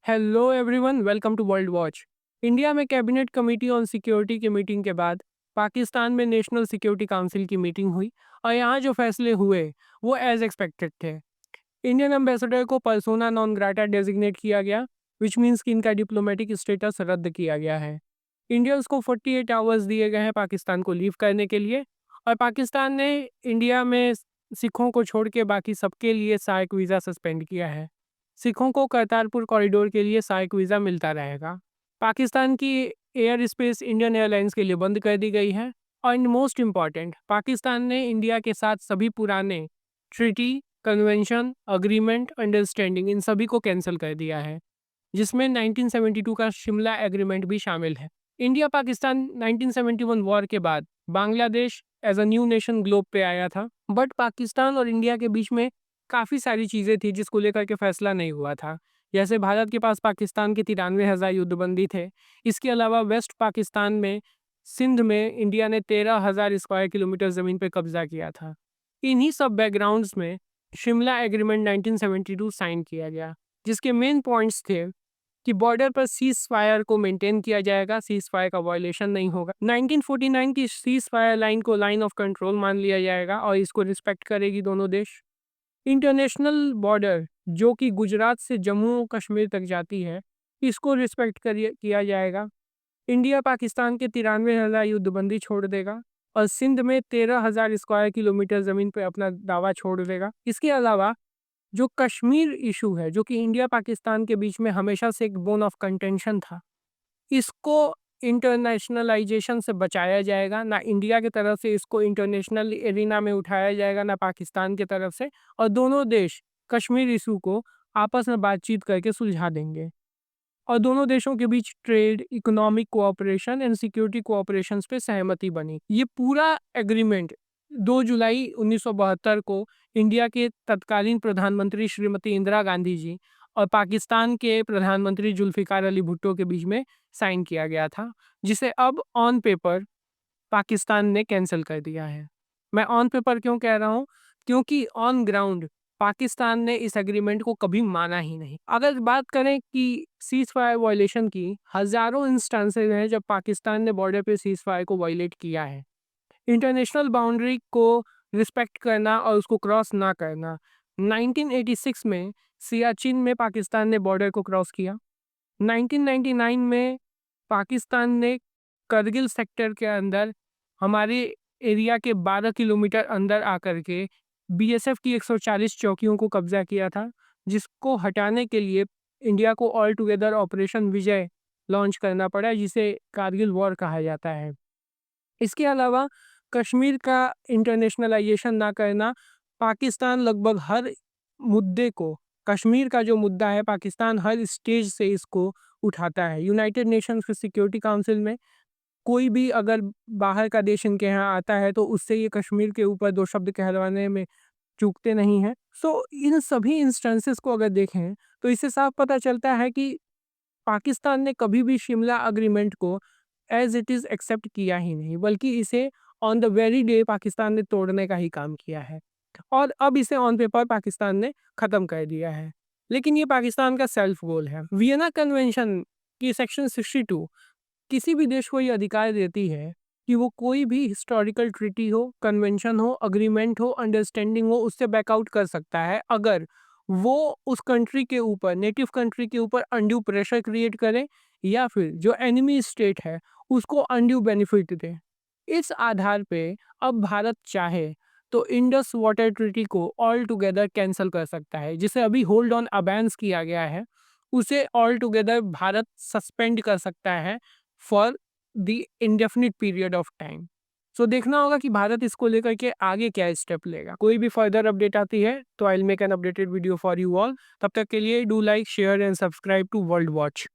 Hello everyone, welcome to world watch. India में cabinet committee on security की meeting के बाद पाकिस्तान में नेशनल सिक्योरिटी काउंसिल की मीटिंग हुई और यहाँ जो फैसले हुए वो एज एक्सपेक्टेड थे। इंडियन एम्बेसडर को पर्सोना नॉन ग्राटा डेजिग्नेट किया गया, विच मीन्स कि इनका डिप्लोमेटिक स्टेटस रद्द किया गया है। इंडियंस को 48 आवर्स दिए गए हैं पाकिस्तान को लीव करने के लिए, और पाकिस्तान ने इंडिया में सिखों को छोड़ के बाकी सबके लिए साइक वीज़ा सस्पेंड किया है। सिखों को करतारपुर कॉरिडोर के लिए साइक वीज़ा मिलता रहेगा। पाकिस्तान की एयर स्पेस इंडियन एयरलाइंस के लिए बंद कर दी गई है। और मोस्ट इम्पॉर्टेंट, पाकिस्तान ने इंडिया के साथ सभी पुराने treaty, convention, agreement, understanding in सभी को कैंसिल कर दिया है, जिसमें 1972 का शिमला एग्रीमेंट भी शामिल है। इंडिया पाकिस्तान 1971 वॉर के बाद Bangladesh as a new nation globe पे आया था, बट पाकिस्तान और इंडिया के बीच में काफ़ी सारी चीज़ें थी जिसको लेकर के फैसला नहीं हुआ था। जैसे भारत के पास पाकिस्तान के 93,000 युद्धबंदी थे। इसके अलावा वेस्ट पाकिस्तान में सिंध में इंडिया ने 13,000 स्क्वायर किलोमीटर ज़मीन पर कब्जा किया था। इन्हीं सब बैकग्राउंड्स में शिमला एग्रीमेंट 1972 साइन किया गया, जिसके मेन पॉइंट्स थे कि बॉर्डर पर सीज फायर को मेंटेन किया जाएगा, सीज फायर का वायलेशन नहीं होगा। 1949 की सीज फायर लाइन को लाइन ऑफ कंट्रोल मान लिया जाएगा और इसको रिस्पेक्ट करेगी दोनों देश। इंटरनेशनल बॉर्डर जो कि गुजरात से जम्मू कश्मीर तक जाती है, इसको रिस्पेक्ट किया जाएगा। इंडिया पाकिस्तान के 93,000 युद्धबंदी छोड़ देगा और सिंध में 13,000 स्क्वायर किलोमीटर ज़मीन पर अपना दावा छोड़ देगा। इसके अलावा जो कश्मीर इशू है, जो कि इंडिया पाकिस्तान के बीच में हमेशा से एक बोन ऑफ कंटेंशन था, इसको इंटरनेशनलाइजेशन से बचाया जाएगा। ना इंडिया की तरफ से इसको इंटरनेशनल एरिना में उठाया जाएगा, ना पाकिस्तान की तरफ से, और दोनों देश कश्मीर इशू को आपस में बातचीत करके सुलझा देंगे। और दोनों देशों के बीच trade, economic cooperation and security cooperation पे सहमति बनी। ये पूरा एग्रीमेंट 2 जुलाई 1972 को इंडिया के तत्कालीन प्रधानमंत्री श्रीमती इंदिरा गांधी जी और पाकिस्तान के प्रधानमंत्री जुल्फिकार अली भुट्टो के बीच में साइन किया गया था, जिसे अब ऑन पेपर पाकिस्तान ने कैंसिल कर दिया है। मैं ऑन पेपर क्यों कह रहा हूँ? क्योंकि ऑन ग्राउंड पाकिस्तान ने इस एग्रीमेंट को कभी माना ही नहीं। अगर बात करें कि सीज फायर वायलेशन की, हज़ारों इंस्टेंसेस हैं जब पाकिस्तान ने बॉर्डर पे सीज फायर को वायलेट किया है। इंटरनेशनल बाउंड्री को रिस्पेक्ट करना और उसको क्रॉस ना करना। 1986 में सियाचिन में पाकिस्तान ने बॉर्डर को क्रॉस किया। 1999 में पाकिस्तान ने करगिल सेक्टर के अंदर हमारे एरिया के 12 किलोमीटर अंदर आकर के बीएसएफ की 140 चौकियों को कब्जा किया था, जिसको हटाने के लिए इंडिया को ऑल टुगेदर ऑपरेशन विजय लॉन्च करना पड़ा, जिसे कारगिल वॉर कहा जाता है। इसके अलावा कश्मीर का इंटरनेशनलाइजेशन ना करना, पाकिस्तान लगभग हर मुद्दे को, कश्मीर का जो मुद्दा है पाकिस्तान हर स्टेज से इसको उठाता है। यूनाइटेड नेशंस के सिक्योरिटी काउंसिल में कोई भी अगर बाहर का देश इनके यहाँ आता है तो उससे ये कश्मीर के ऊपर दो शब्द कहलवाने में चूकते नहीं हैं। सो इन सभी इंस्टेंसेस को अगर देखें तो इससे साफ पता चलता है कि पाकिस्तान ने कभी भी शिमला अग्रीमेंट को एज इट इज़ एक्सेप्ट किया ही नहीं, बल्कि इसे on the very day Pakistan ने तोड़ने का ही काम किया है। और अब इसे ऑन पेपर पाकिस्तान ने ख़त्म कर दिया है। लेकिन ये पाकिस्तान का सेल्फ गोल है। वियना कन्वेंशन की सेक्शन 62 किसी भी देश को ये अधिकार देती है कि वो कोई भी हिस्टोरिकल ट्रीटी हो, कन्वेंशन हो, अग्रीमेंट हो, अंडरस्टैंडिंग हो, उससे बैकआउट कर सकता है अगर वो उस कंट्री के ऊपर, नेटिव कंट्री के ऊपर अनड्यू प्रेशर क्रिएट करे, या फिर जो एनिमी स्टेट है उसको अनड्यू बेनिफिट दे। इस आधार पे अब भारत चाहे तो इंडस वाटर ट्रीटी को ऑल टुगेदर कैंसिल कर सकता है, जिसे अभी होल्ड ऑन अबेंस किया गया है, उसे ऑल टुगेदर भारत सस्पेंड कर सकता है for the indefinite period of time. So देखना होगा कि भारत इसको लेकर के आगे क्या स्टेप लेगा। कोई भी फर्दर अपडेट आती है तो I will make an updated video for you all. तब तक के लिए do like, share and subscribe to world watch.